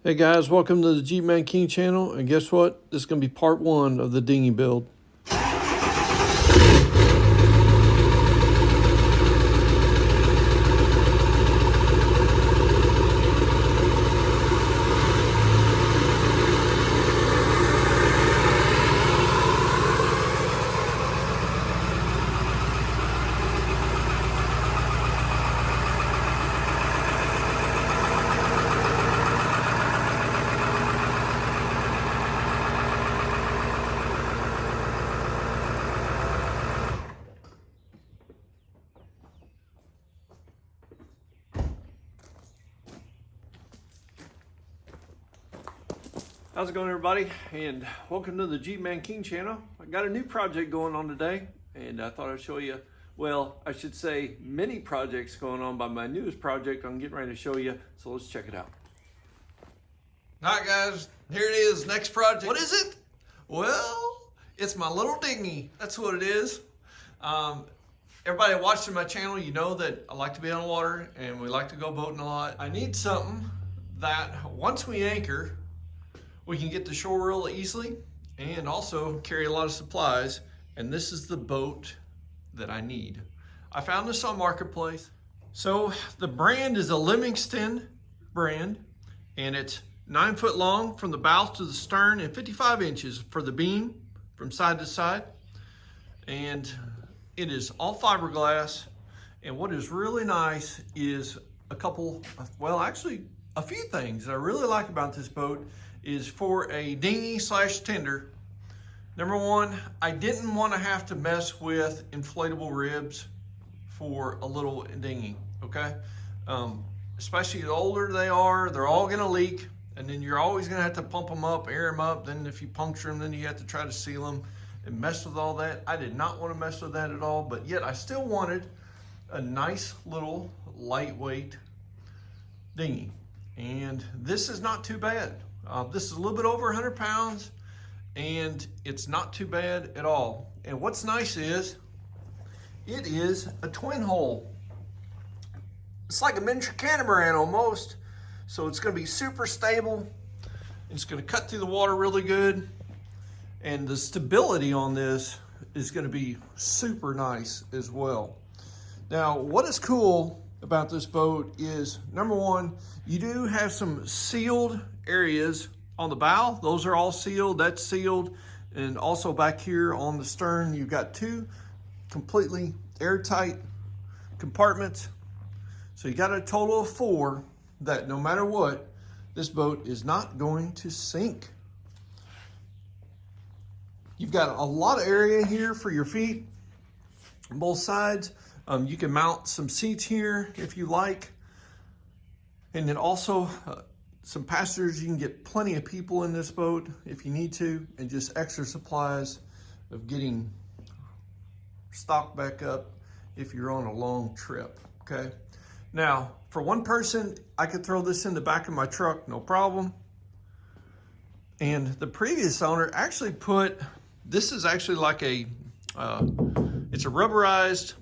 Hey guys, welcome to the G-Man King channel, and guess what? This is going to be part one of the dinghy build. How's it going, everybody? And welcome to the G-Man King channel. I got a new project going on today, and I thought I'd show you, well, I should say many projects going on, by my newest project I'm getting ready to show you, so let's check it out. All right, guys, here it is, next project. What is it? Well, it's my little dinghy. That's what it is. Everybody watching my channel, you know that I like to be on the water and we like to go boating a lot. I need something that once we anchor, we can get to shore real easily and also carry a lot of supplies. And this is the boat that I need. I found this on Marketplace. So the brand is a Livingston brand, and it's 9 foot long from the bow to the stern and 55 inches for the beam from side to side. And it is all fiberglass. And what is really nice is a couple, well, actually a few things that I really like about this boat is for a dinghy slash tender. Number one, I didn't want to have to mess with inflatable ribs for a little dinghy, okay? Especially the older they are, they're all gonna leak, and then you're always gonna have to pump them up, air them up, then if you puncture them, then you have to try to seal them and mess with all that. I did not want to mess with that at all, but yet I still wanted a nice little lightweight dinghy. And this is not too bad. This is a little bit over 100 pounds, and it's not too bad at all. And what's nice is, it is a twin hull. It's like a miniature catamaran almost. So it's gonna be super stable. It's gonna cut through the water really good. And the stability on this is gonna be super nice as well. Now, what is cool about this boat is, number one, you do have some sealed areas on the bow. Those are all sealed, that's sealed. And also back here on the stern, you've got two completely airtight compartments. So you got a total of 4 that no matter what, this boat is not going to sink. You've got a lot of area here for your feet on both sides. You can mount some seats here if you like. And then also some passengers. You can get plenty of people in this boat if you need to, and just extra supplies of getting stocked back up if you're on a long trip, okay? Now, for one person, I could throw this in the back of my truck, no problem. And the previous owner actually put, this is actually like a, it's a rubberized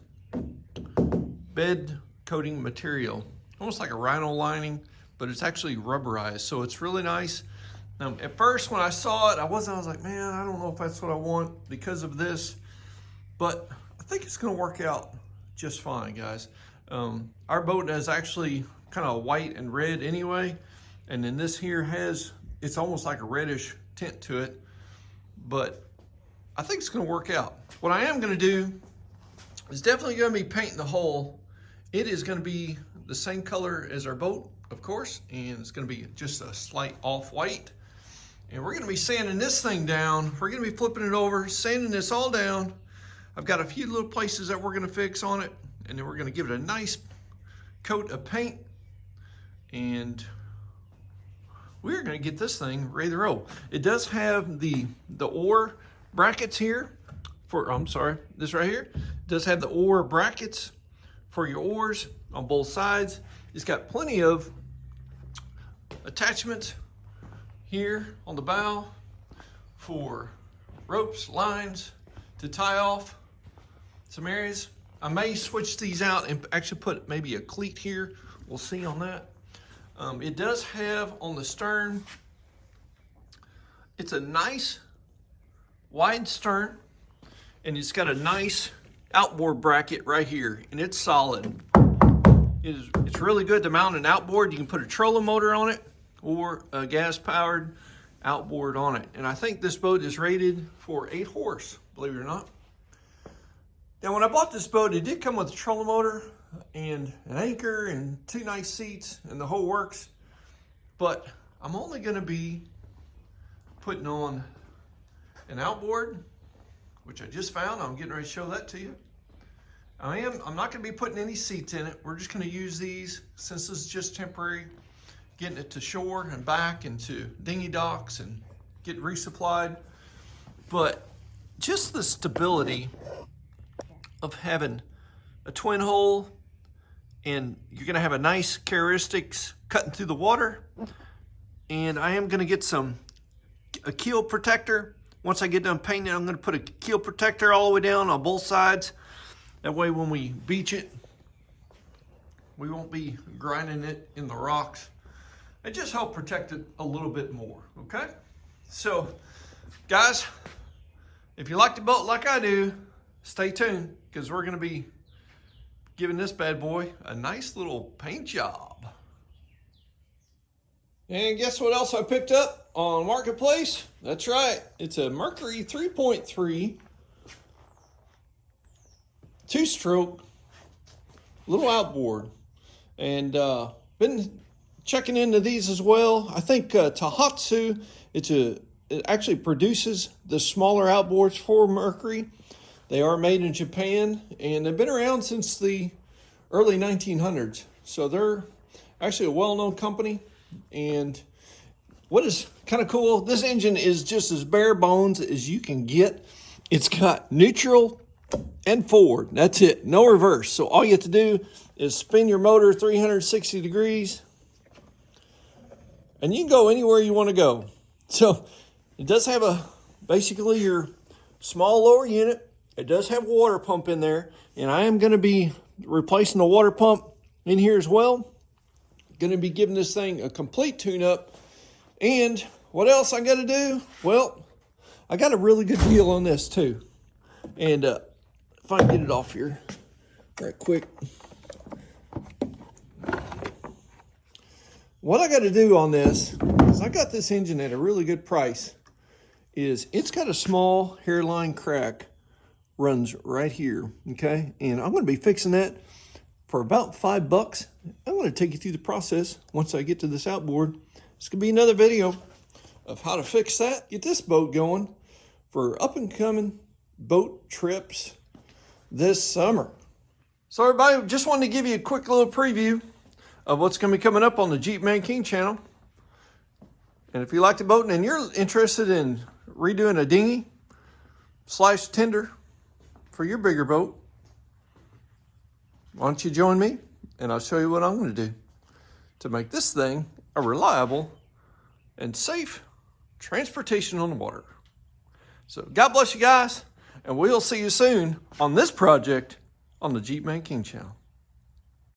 bed coating material, almost like a rhino lining, but it's actually rubberized, so it's really nice. At first when I saw it, I was like, man, I don't know if that's what I want because of this, but I think it's gonna work out just fine, guys. Our boat is actually kind of white and red anyway, and then this here has, it's almost like a reddish tint to it, but I think it's gonna work out. What I am gonna do is definitely gonna be painting the hull. It is gonna be the same color as our boat, of course, and it's gonna be just a slight off-white. And we're gonna be sanding this thing down. We're gonna be flipping it over, sanding this all down. I've got a few little places that we're gonna fix on it, and then we're gonna give it a nice coat of paint, and we're gonna get this thing ready to roll. It does have the oar brackets here for, I'm sorry, this right here. It does have the oar brackets for your oars on both sides. It's got plenty of attachments here on the bow for ropes, lines to tie off some areas. I may switch these out and actually put maybe a cleat here. We'll see on that. It does have on the stern, it's a nice wide stern, and it's got a nice outboard bracket right here, and it's solid. It's really good to mount an outboard. You can put a trolling motor on it or a gas-powered outboard on it. And I think this boat is rated for 8 horse, believe it or not. Now, when I bought this boat, it did come with a trolling motor and an anchor and 2 nice seats and the whole works. But I'm only gonna be putting on an outboard, which I just found. I'm getting ready to show that to you. I'm not gonna be putting any seats in it. We're just gonna use these, since this is just temporary, getting it to shore and back into dinghy docks and get resupplied. But just the stability of having a twin hull, and you're gonna have a nice characteristics cutting through the water. And I am gonna get a keel protector. Once I get done painting, I'm gonna put a keel protector all the way down on both sides. That way when we beach it, we won't be grinding it in the rocks. It just help protect it a little bit more, okay? So, guys, if you like the boat like I do, stay tuned, because we're gonna be giving this bad boy a nice little paint job. And guess what else I picked up on Marketplace? That's right, it's a Mercury 3.3 2-stroke little outboard. And been checking into these as well. I think Tohatsu, it actually produces the smaller outboards for Mercury. They are made in Japan, and they've been around since the early 1900s. So they're actually a well-known company. And what is kind of cool, this engine is just as bare bones as you can get. It's got neutral and forward. That's it. No reverse. So all you have to do is spin your motor 360 degrees, and you can go anywhere you want to go. So it does have basically your small lower unit. It does have a water pump in there, and I am going to be replacing the water pump in here as well. Going to be giving this thing a complete tune-up. And what else I got to do? Well, I got a really good deal on this too. And if I can get it off here right quick. What I got to do on this is I got this engine at a really good price. It's got a small hairline crack, runs right here, okay? And I'm going to be fixing that for about $5. I'm going to take you through the process once I get to this outboard. It's going to be another video of how to fix that, get this boat going for up and coming boat trips this summer. So everybody, just wanted to give you a quick little preview of what's going to be coming up on the Jeep Man King channel. And if you like the boat and you're interested in redoing a dinghy / tender for your bigger boat, why don't you join me and I'll show you what I'm going to do to make this thing a reliable and safe transportation on the water. So God bless you guys, and we'll see you soon on this project on the Jeep Man King channel.